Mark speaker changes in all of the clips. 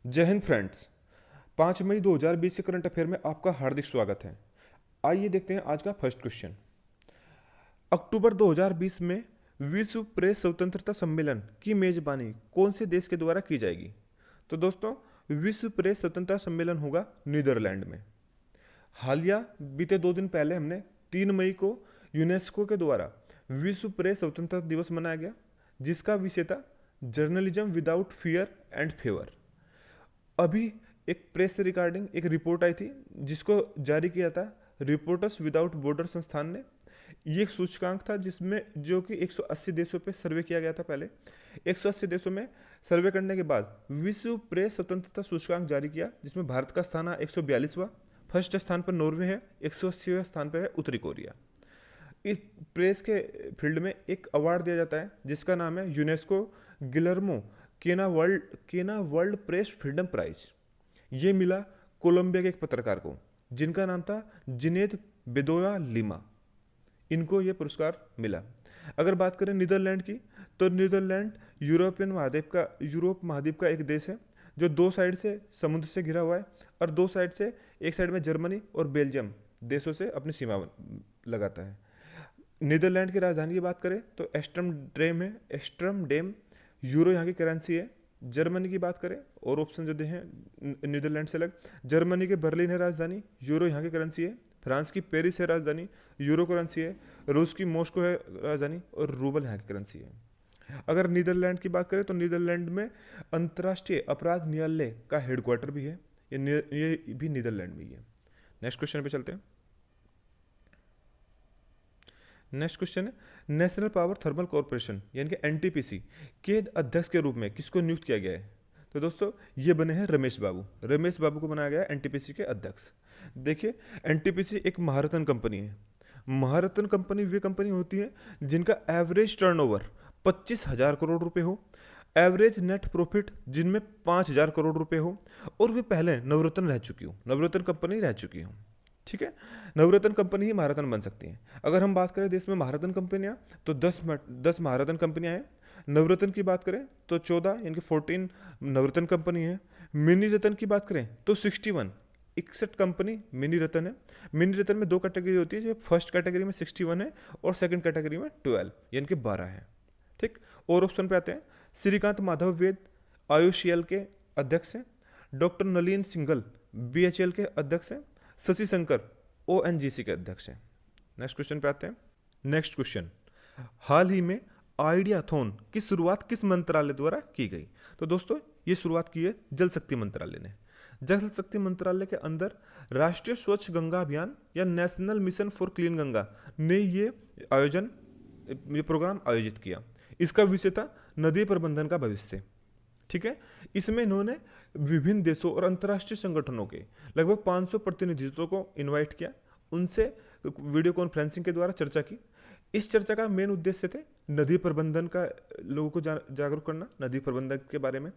Speaker 1: जय हिंद फ्रेंड्स। 5 मई 2020 के current affair में आपका हार्दिक स्वागत है। आइए देखते हैं आज का फर्स्ट क्वेश्चन। अक्टूबर 2020 में विश्व प्रेस स्वतंत्रता सम्मेलन की मेजबानी कौन से देश के द्वारा की जाएगी? तो दोस्तों, विश्व प्रेस स्वतंत्रता सम्मेलन होगा नीदरलैंड में। हालिया बीते 2 दिन पहले हमने 3 मई को यूनेस्को के द्वारा विश्व प्रेस स्वतंत्रता दिवस मनाया गया, जिसका विषय था journalism without fear and favour. अभी एक प्रेस से रिगार्डिंग एक रिपोर्ट आई थी जिसको जारी किया था रिपोर्टर्स विदाउट बॉर्डर संस्थान ने। ये एक सूचकांक था जिसमें जो कि 180 देशों पे सर्वे किया गया था। पहले 180 देशों में सर्वे करने के बाद विश्व प्रेस स्वतंत्रता सूचकांक जारी किया, जिसमें भारत का स्थान है 142वां। फर्स्ट स्थान पर नॉर्वे है, 180वें स्थान पर है उत्तरी कोरिया। इस प्रेस के फील्ड में एक अवार्ड दिया जाता है जिसका नाम है यूनेस्को गिलर्मो केना वर्ल्ड प्रेस फ्रीडम प्राइज। ये मिला कोलंबिया के एक पत्रकार को जिनका नाम था जिनेद बेदोया लिमा। इनको ये पुरस्कार मिला। अगर बात करें नीदरलैंड की, तो नीदरलैंड यूरोप महाद्वीप का एक देश है जो 2 साइड से समुद्र से घिरा हुआ है और 2 साइड से, एक साइड में जर्मनी और बेल्जियम देशों से अपनी सीमा लगाता है। नीदरलैंड की राजधानी की बात करें तो एस्ट्रमडेम यूरो यहाँ की करेंसी है। जर्मनी की बात करें और ऑप्शन जो दे हैं नीदरलैंड से अलग, जर्मनी के बर्लिन है राजधानी, यूरो यहाँ की करेंसी है। फ्रांस की पेरिस है राजधानी, यूरो करेंसी है। रूस की मॉस्को है राजधानी और रूबल यहाँ की करेंसी है। अगर नीदरलैंड की बात करें तो नीदरलैंड में अंतर्राष्ट्रीय अपराध न्यायालय का हेडक्वार्टर भी है। ये भी नीदरलैंड में ही है। नेक्स्ट क्वेश्चन पे चलते हैं। नेक्स्ट क्वेश्चन है, नेशनल पावर थर्मल कॉर्पोरेशन यानी कि एनटीपीसी के अध्यक्ष के रूप में किसको नियुक्त किया गया है? तो दोस्तों, ये बने हैं रमेश बाबू को बनाया गया है एनटीपीसी के अध्यक्ष। देखिए, एनटीपीसी एक महारत्न कंपनी है। महारत्न कंपनी वे कंपनी होती है जिनका एवरेज टर्नओवर 25,000 करोड़ रुपए हो, एवरेज नेट प्रॉफिट जिनमें 5,000 करोड़ रुपए हो, और वे पहले नवरत्न रह चुकी हो, नवरत्न कंपनी रह चुकी हो। ठीक है, नवरत्न कंपनी ही महारत्न बन सकती है। अगर हम बात करें देश में महारत्न कंपनियां तो 10 महारत्न कंपनियां हैं। नवरत्न की बात करें तो 14 यानी कि 14 नवरत्न कंपनी है। मिनी रत्न की बात करें तो 61 कंपनी मिनी रत्न है। मिनी रत्न में 2 कैटेगरी होती है, जो फर्स्ट कैटेगरी में 61 है और सेकंड कैटेगरी में 12 यानी कि 12 है। ठीक, और ऑप्शन पे आते हैं। श्रीकांत माधव वेद आयुषीएल के अध्यक्ष हैं। डॉक्टर नलिन सिंघल बीएचएल के अध्यक्ष हैं। शशि शंकर ओएनजीसी के अध्यक्ष हैं। नेक्स्ट क्वेश्चन पे आते हैं। नेक्स्ट क्वेश्चन, हाल ही में आइडियाथॉन की शुरुआत किस मंत्रालय द्वारा की गई? तो दोस्तों, ये शुरुआत की है जल शक्ति मंत्रालय ने। जल शक्ति मंत्रालय के अंदर राष्ट्रीय स्वच्छ गंगा अभियान या national mission for clean Ganga ने ये प्रोग्राम आयोजित किया। इसका विषय था नदी प्रबंधन का भविष्य। ठीक है, इसमें इन्होंने विभिन्न देशों और अंतर्राष्ट्रीय संगठनों के लगभग 500 प्रतिनिधित्वों को इनवाइट किया, उनसे वीडियो कॉन्फ्रेंसिंग के द्वारा चर्चा की। इस चर्चा का मेन उद्देश्य थे नदी प्रबंधन का, लोगों को जागरूक करना नदी प्रबंधन के बारे में,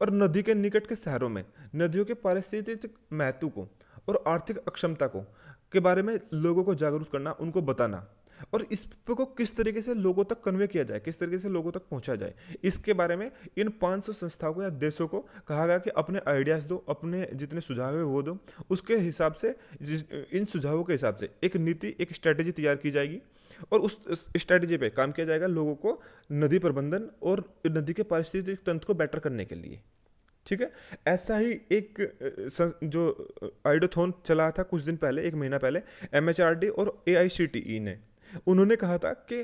Speaker 1: और नदी के निकट के शहरों में नदियों के पारिस्थितिक महत्व को और आर्थिक अक्षमता को के बारे में लोगों को जागरूक करना, उनको बताना, और इस को किस तरीके से लोगों तक कन्वे किया जाए, किस तरीके से लोगों तक पहुंचा जाए, इसके बारे में इन 500 संस्थाओं को या देशों को कहा गया कि अपने आइडियाज़ दो, अपने जितने सुझाव है वो दो। उसके हिसाब से, इन सुझावों के हिसाब से एक नीति, एक स्ट्रैटेजी तैयार की जाएगी और उस स्ट्रैटेजी पे काम किया जाएगा लोगों को नदी प्रबंधन और नदी के पारिस्थितिक तंत्र को बेटर करने के लिए। ठीक है, ऐसा ही एक जो आइडियाथॉन चला था कुछ दिन पहले, 1 महीना पहले, एमएचआरडी और एआईसीटीई ने, उन्होंने कहा था कि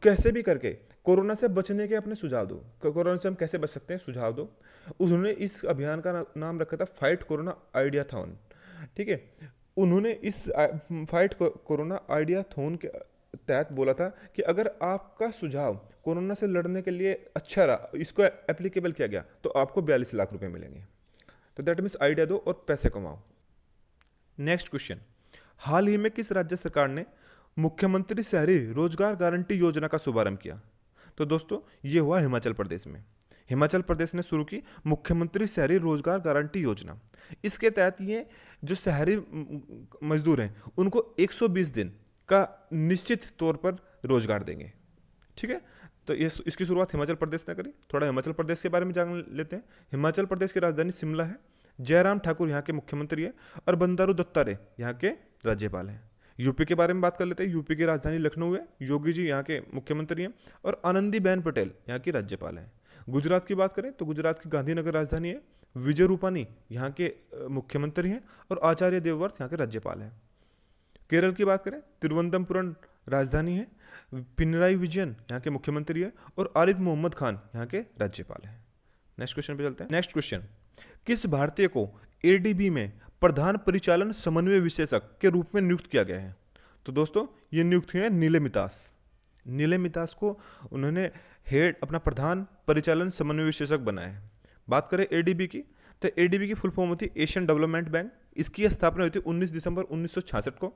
Speaker 1: कैसे भी करके कोरोना से बचने के अपने सुझाव दो, कोरोना से हम कैसे बच सकते हैं सुझाव दो। उन्होंने इस अभियान का नाम रखा था फाइट कोरोना आइडियाथॉन। ठीक है, उन्होंने इस फाइट कोरोना आइडियाथॉन के तहत बोला था कि अगर आपका सुझाव कोरोना से लड़ने के लिए अच्छा रहा, इसको एप्लीकेबल किया गया, तो आपको 42 लाख रुपए मिलेंगे। तो दैट मीन्स आइडिया दो और पैसे कमाओ। नेक्स्ट क्वेश्चन, हाल ही में किस राज्य सरकार ने मुख्यमंत्री शहरी रोजगार गारंटी योजना का शुभारंभ किया? तो दोस्तों, ये हुआ हिमाचल प्रदेश में। हिमाचल प्रदेश ने शुरू की मुख्यमंत्री शहरी रोजगार गारंटी योजना। इसके तहत ये जो शहरी मजदूर हैं उनको 120 दिन का निश्चित तौर पर रोजगार देंगे। ठीक है, तो ये इसकी शुरुआत हिमाचल प्रदेश ने करी। थोड़ा हिमाचल प्रदेश के बारे में जान लेते हैं। हिमाचल प्रदेश की राजधानी शिमला है। जयराम ठाकुर यहाँ के मुख्यमंत्री है और बंडारू दत्तात्रेय यहाँ के राज्यपाल हैं। यूपी के बारे में बात कर लेते हैं। यूपी की राजधानी लखनऊ है। योगी जी यहाँ के मुख्यमंत्री हैं और आनंदीबेन पटेल यहाँ की राज्यपाल हैं। गुजरात की बात करें तो गुजरात की गांधीनगर राजधानी है। विजय रूपानी यहाँ के मुख्यमंत्री हैं और आचार्य देवव्रत यहाँ के राज्यपाल हैं। केरल की बात करें, तिरुवनंतपुरम राजधानी है। पिनराई विजयन यहाँ के मुख्यमंत्री है और आरिफ मोहम्मद खान यहाँ के राज्यपाल हैं। नेक्स्ट क्वेश्चन पे चलते हैं। नेक्स्ट क्वेश्चन, किस भारतीय को एडीबी में प्रधान परिचालन समन्वय विशेषज्ञ के रूप में नियुक्त किया गया है? तो दोस्तों ये नियुक्त हुए हैं नीले मितास। नीले मितास को उन्होंने हेड अपना प्रधान परिचालन समन्वय विशेषज्ञ बनाया है। बात करें एडीबी की, तो एडीबी की फुल फॉर्म होती है एशियन डेवलपमेंट बैंक। इसकी स्थापना हुई थी 19 दिसंबर 1966 को।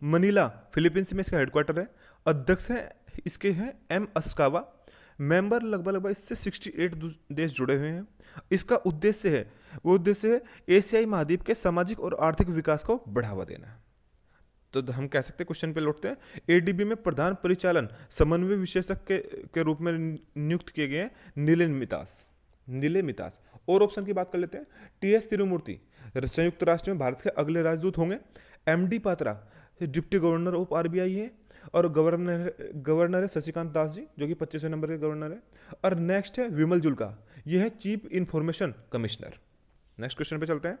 Speaker 1: मनीला फिलीपींस में इसका हेडक्वार्टर है। अध्यक्ष है इसके हैं एम अस्कावा। मेंबर लगभग इससे 68 देश जुड़े हुए हैं। इसका उद्देश्य है एशियाई महाद्वीप के सामाजिक और आर्थिक विकास को बढ़ावा देना। तो हम कह सकते हैं, क्वेश्चन पे लौटते हैं, एडीबी में प्रधान परिचालन समन्वय विशेषज्ञ के रूप में नियुक्त किए गए हैं नीले मितास। और ऑप्शन की बात कर लेते हैं। टीएस तिरुमूर्ति संयुक्त राष्ट्र में भारत के अगले राजदूत होंगे। MD Patra deputy governor of RBI है और गवर्नर है शशिकांत दास जी, जो कि 25वें नंबर के गवर्नर है। और नेक्स्ट है विमल जुल्का, ये है chief information commissioner. Next question पे चलते हैं।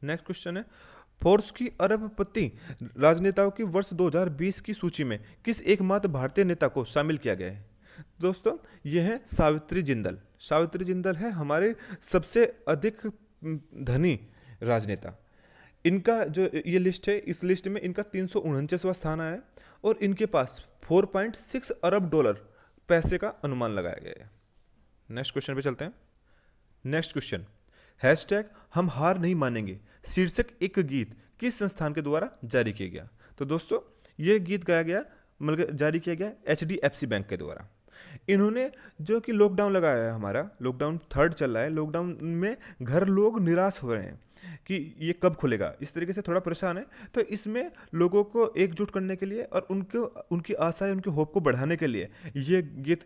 Speaker 1: नेक्स्ट क्वेश्चन है, फोर्ब्स की अरबपति राजनेताओं की वर्ष 2020 की सूची में किस एकमात्र भारतीय नेता को शामिल किया गया है? दोस्तों ये है सावित्री जिंदल। सावित्री जिंदल है हमारे सबसे अधिक धनी राजनेता। इनका जो ये लिस्ट है, इस लिस्ट में इनका 349वां स्थान आया है और इनके पास 4.6 अरब डॉलर पैसे का अनुमान लगाया गया है। नेक्स्ट क्वेश्चन पे चलते हैं। नेक्स्ट क्वेश्चन, हैशटैग हम हार नहीं मानेंगे शीर्षक एक गीत किस संस्थान के द्वारा जारी किया गया? तो दोस्तों ये गीत गाया गया मतलब जारी किया गया HDFC बैंक के द्वारा। इन्होंने जो कि लॉकडाउन लगाया है, हमारा लॉकडाउन 3rd चल रहा है, लॉकडाउन में घर लोग निराश हो रहे हैं कि ये कब खुलेगा, इस तरीके से थोड़ा परेशान है। तो इसमें लोगों को एकजुट करने के लिए और उनकी आशाएं, उनके होप को बढ़ाने के लिए ये गीत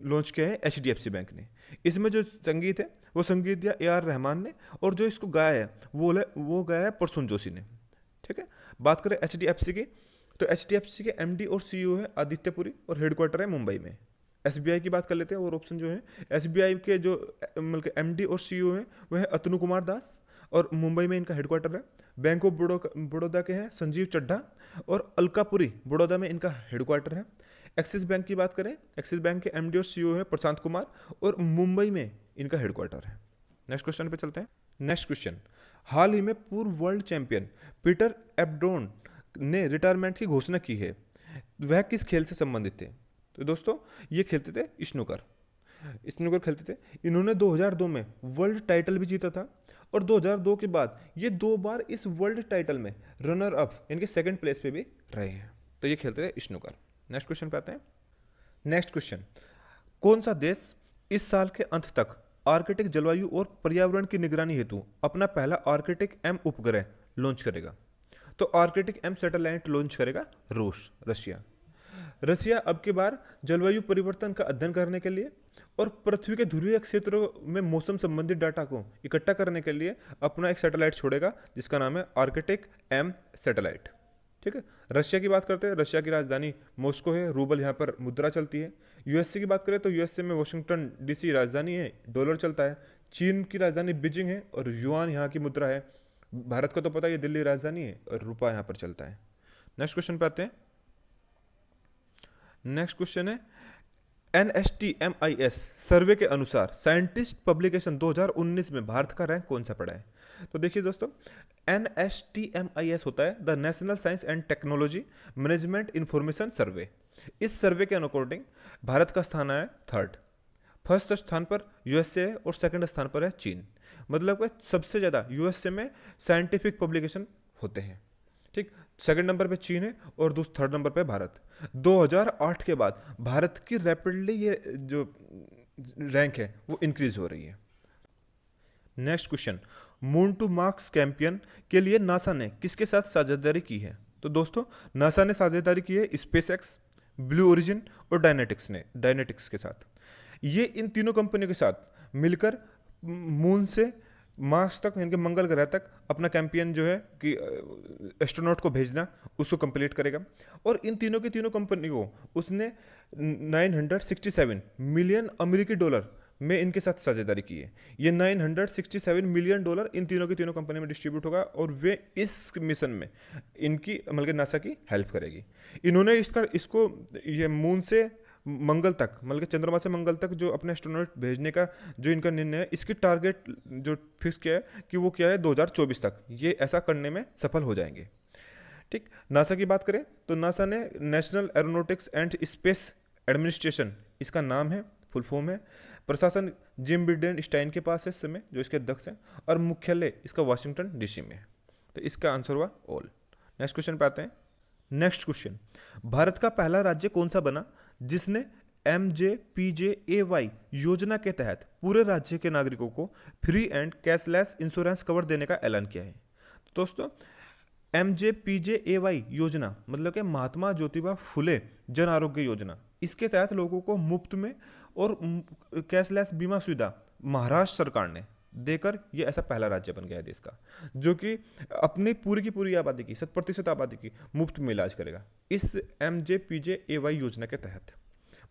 Speaker 1: लॉन्च किया है HDFC बैंक ने। इसमें जो संगीत है वो संगीत दिया AR रहमान ने और जो इसको गाया है वो गाया है प्रसून जोशी ने। ठीक है, बात करें HDFC की, तो HDFC के MD और CEO है आदित्य पुरी और हेडक्वार्टर है मुंबई में। SBI की बात कर लेते हैं और ऑप्शन जो है, SBI के जो मतलब MD और CEO हैं वह है अतनु कुमार दास और मुंबई में इनका हेडक्वार्टर है। बैंक ऑफ बड़ौदा के हैं संजीव चड्ढा और अलकापुरी बड़ौदा में इनका हेडक्वार्टर है। एक्सिस बैंक की बात करें, एक्सिस बैंक के MD और CEO हैं प्रशांत कुमार और मुंबई में इनका हेडक्वार्टर है। नेक्स्ट क्वेश्चन पे चलते हैं। नेक्स्ट क्वेश्चन, हाल ही में पूर्व वर्ल्ड चैंपियन पीटर एब्डोन ने रिटायरमेंट की घोषणा की है। वह किस खेल से संबंधित थे? तो दोस्तों ये खेलते थे स्नूकर खेलते थे। इन्होंने 2002 में वर्ल्ड टाइटल भी जीता था और 2002 के बाद ये 2 बार इस वर्ल्ड टाइटल में रनर अप इनके 2nd प्लेस पे भी रहे हैं। तो ये खेलते थे स्नूकर। नेक्स्ट क्वेश्चन पे आते हैं। नेक्स्ट क्वेश्चन, कौन सा देश इस साल के अंत तक आर्कटिक जलवायु और पर्यावरण की निगरानी हेतु अपना पहला आर्कटिक M उपग्रह लॉन्च करेगा? तो आर्कटिक M सैटेलाइट लॉन्च करेगा रशिया अब की बार जलवायु परिवर्तन का अध्ययन करने के लिए और पृथ्वी के ध्रुवीय क्षेत्रों में मौसम संबंधित डाटा को इकट्ठा करने के लिए अपना एक सैटेलाइट छोड़ेगा जिसका नाम है आर्कटिक M सैटेलाइट। ठीक है, रशिया की बात करते हैं। रशिया की राजधानी मॉस्को है, रूबल यहाँ पर मुद्रा चलती है। यूएसए की बात करें तो यूएसए में वाशिंगटन DC राजधानी है, डॉलर चलता है। चीन की राजधानी बीजिंग है और युआन यहाँ की मुद्रा है। भारत का तो पता है ये दिल्ली राजधानी है और रुपया यहाँ पर चलता है। नेक्स्ट क्वेश्चन पे आते हैं। नेक्स्ट क्वेश्चन है, NSTMIS सर्वे के अनुसार साइंटिस्ट पब्लिकेशन 2019 में भारत का रैंक कौन सा पड़ा है? तो देखिए दोस्तों, NSTMIS होता है the national science and technology management information survey. इस सर्वे के अकॉर्डिंग भारत का स्थान है 3rd। फर्स्ट स्थान पर यूएसए है और 2nd स्थान पर है चीन। मतलब कि सबसे ज़्यादा यूएसए में साइंटिफिक पब्लिकेशन होते हैं। ठीक, 2nd नंबर पे चीन है और 3rd नंबर पे भारत। 2008 के बाद भारत की रैपिडली ये जो रैंक है वो इंक्रीज हो रही है। Next question, moon to Mars campaign के लिए नासा ने किसके साथ साझेदारी की है? तो दोस्तों नासा ने साझेदारी की है SpaceX, ब्लू ओरिजिन और डायनेटिक्स के साथ। ये इन तीनों कंपनियों के साथ मिलकर मून से मार्स तक यानी कि मंगल ग्रह तक अपना कैंपेन जो है कि एस्ट्रोनॉट को भेजना उसको कंप्लीट करेगा। और इन तीनों की तीनों कंपनियों को उसने 967 मिलियन अमेरिकी डॉलर में इनके साथ साझेदारी की है। ये 967 मिलियन डॉलर इन तीनों की तीनों कंपनी में डिस्ट्रीब्यूट होगा और वे इस मिशन में इनकी मतलब नासा की हेल्प करेगी। इन्होंने इसको ये मून से मंगल तक मतलब चंद्रमा से मंगल तक जो अपने एस्ट्रोनॉट भेजने का जो इनका निर्णय है, इसकी टारगेट जो फिक्स किया है कि वो क्या है 2024 तक ये ऐसा करने में सफल हो जाएंगे। ठीक, नासा की बात करें तो नासा ने national aeronautics and space administration इसका नाम है, फुल फॉर्म है। प्रशासन जिम बिडेन स्टाइन के पास है इस समय जो इसके अध्यक्ष हैं, और मुख्यालय इसका वाशिंगटन डीसी में है। तो इसका आंसर हुआ ऑल। नेक्स्ट क्वेश्चन पे आते हैं। नेक्स्ट क्वेश्चन, भारत का पहला राज्य कौन सा बना जिसने MJPJAY योजना के तहत पूरे राज्य के नागरिकों को free and cashless insurance cover देने का ऐलान किया है? तो दोस्तों MJPJAY योजना मतलब कि महात्मा ज्योतिबा फुले जन आरोग्य योजना, इसके तहत लोगों को मुफ्त में और कैशलेस बीमा सुविधा महाराष्ट्र सरकार ने देकर ये ऐसा पहला राज्य बन गया है देश का जो कि अपनी पूरी की पूरी आबादी की 100% आबादी की मुफ्त में इलाज करेगा इस MJPJAY योजना के तहत।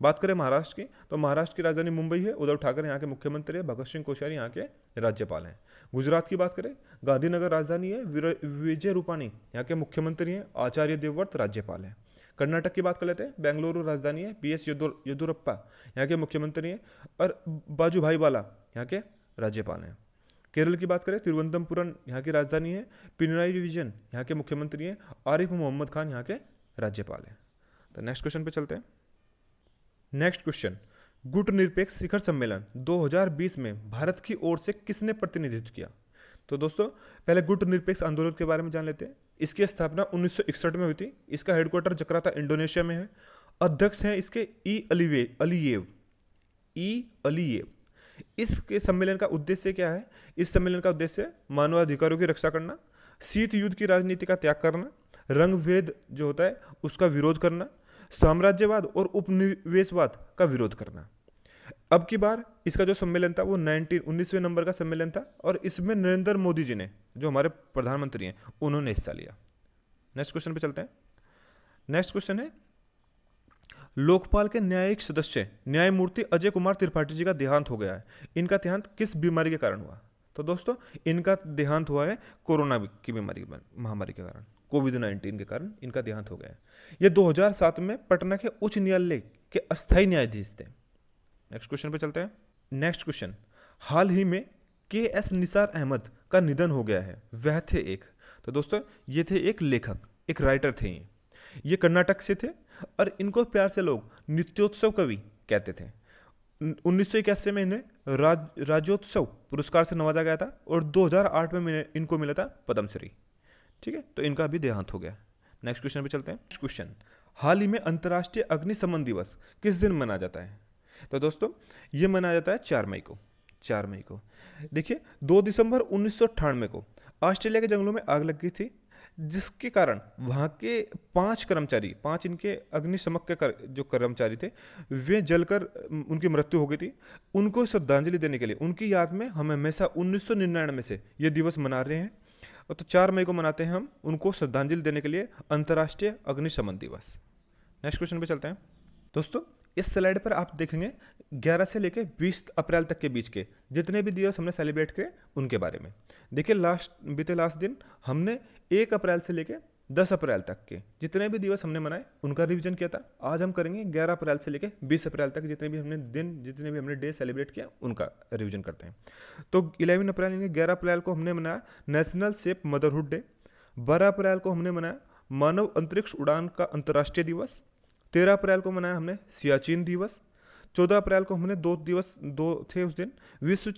Speaker 1: बात करें महाराष्ट्र की तो महाराष्ट्र की राजधानी मुंबई है, उद्धव ठाकरे यहाँ के मुख्यमंत्री है, भगत सिंह कोश्यारी यहाँ के राज्यपाल हैं। गुजरात की बात करें गांधीनगर राजधानी है, विजय रूपाणी यहाँ के मुख्यमंत्री हैं, आचार्य देवव्रत राज्यपाल हैं। कर्नाटक की बात कर लेते हैं, बेंगलुरु राजधानी है, PS येदुरप्पा यहाँ के मुख्यमंत्री हैं और बाजूभाई वाला यहाँ के राज्यपाल हैं। केरल की बात करें तिरुवनंतपुरम यहाँ की राजधानी है, पिनराई विजयन यहाँ के मुख्यमंत्री हैं, आरिफ मोहम्मद खान यहाँ के राज्यपाल हैं। तो नेक्स्ट क्वेश्चन पे चलते हैं। नेक्स्ट क्वेश्चन, गुटनिरपेक्ष शिखर सम्मेलन 2020 में भारत की ओर से किसने प्रतिनिधित्व किया? तो दोस्तों पहले गुटनिरपेक्ष आंदोलन के बारे में जान लेते हैं। इसकी स्थापना 1961 में हुई थी। इसका हेडक्वार्टर जकार्ता इंडोनेशिया में है। अध्यक्ष हैं इसके ई अलीयेव। इसके सम्मेलन का उद्देश्य क्या है? इस सम्मेलन का उद्देश्य मानवाधिकारों की रक्षा करना, शीत युद्ध की राजनीति का त्याग करना, रंग भेद जो होता है उसका विरोध करना, साम्राज्यवाद और उपनिवेशवाद का विरोध करना। अब की बार इसका जो सम्मेलन था वो 19वें नंबर का सम्मेलन था और इसमें नरेंद्र मोदी जी ने जो हमारे प्रधानमंत्री हैं उन्होंने हिस्सा लिया। नेक्स्ट क्वेश्चन पे चलते हैं। नेक्स्ट क्वेश्चन है, लोकपाल के न्यायिक सदस्य न्यायमूर्ति अजय कुमार त्रिपाठी जी का देहांत हो गया है। इनका देहांत किस बीमारी के कारण हुआ? तो दोस्तों इनका देहांत हुआ है कोरोना की बीमारी महामारी के कारण, कोविड-19 के कारण इनका देहांत हो गया है। ये 2007 में पटना के उच्च न्यायालय के अस्थायी न्यायाधीश थे। नेक्स्ट क्वेश्चन पे चलते हैं। नेक्स्ट क्वेश्चन, हाल ही में KS निसार अहमद का निधन हो गया है, वह थे एक। तो दोस्तों ये थे एक लेखक, एक राइटर थे। ये कर्नाटक से थे और इनको प्यार से लोग नित्योत्सव कवि कहते थे। 1981 में इन्हें राज्योत्सव पुरस्कार से नवाजा गया था और 2008 में इनको मिला था पद्मश्री। ठीक है, तो इनका भी देहांत हो गया। नेक्स्ट क्वेश्चन पे चलते हैं। नेक्स्ट क्वेश्चन, हाल ही में अंतर्राष्ट्रीय अग्निशमन दिवस किस दिन मनाया जाता है? तो दोस्तों ये मनाया जाता है 4 मई को। 4 मई को देखिए 2 दिसंबर 1998 को ऑस्ट्रेलिया के जंगलों में आग लग गई थी, जिसके कारण वहाँ के 5 कर्मचारी, 5 इनके अग्निशमक के जो कर्मचारी थे वे जलकर उनकी मृत्यु हो गई थी। उनको श्रद्धांजलि देने के लिए उनकी याद में हम हमेशा 1999 से ये दिवस मना रहे हैं। और तो 4 मई को मनाते हैं हम उनको श्रद्धांजलि देने के लिए अंतर्राष्ट्रीय अग्निशमन दिवस। नेक्स्ट क्वेश्चन पे चलते हैं। दोस्तों इस स्लाइड पर आप देखेंगे 11 से लेकर 20 अप्रैल तक के बीच के जितने भी दिवस हमने सेलिब्रेट किए उनके बारे में देखिए। बीते लास्ट दिन हमने 1 अप्रैल से लेकर 10 अप्रैल तक के जितने भी दिवस हमने मनाए उनका रिवीजन किया था। आज हम करेंगे 11 अप्रैल से लेकर 20 अप्रैल तक जितने भी हमने डे सेलिब्रेट किया उनका रिवीजन करते हैं। तो 11 अप्रैल यानी 11 अप्रैल को हमने मनाया नेशनल सेफ मदरहुड डे। 12 अप्रैल को हमने मनाया मानव अंतरिक्ष उड़ान का अंतर्राष्ट्रीय दिवस। 13 अप्रैल को मनाया हमने सियाचिन दिवस। 14 अप्रैल को हमने 2 थे उस दिन विश्व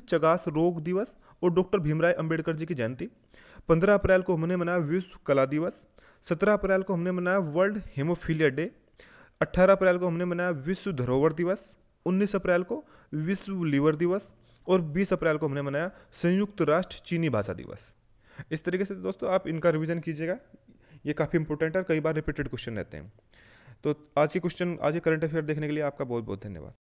Speaker 1: चगास रोग दिवस और डॉक्टर भीमराव अंबेडकर जी की जयंती। 15 अप्रैल को हमने मनाया विश्व कला दिवस। 17 अप्रैल को हमने मनाया वर्ल्ड हेमोफीलिया डे। 18 अप्रैल को हमने मनाया विश्व धरोहर दिवस। 19 अप्रैल को विश्व लीवर दिवस और 20 अप्रैल को हमने मनाया संयुक्त राष्ट्र चीनी भाषा दिवस। इस तरीके से दोस्तों आप इनका रिवीजन कीजिएगा। ये काफ़ी इंपॉर्टेंट है और कई बार रिपीटेड क्वेश्चन रहते हैं। तो आज के करंट अफेयर देखने के लिए आपका बहुत बहुत धन्यवाद।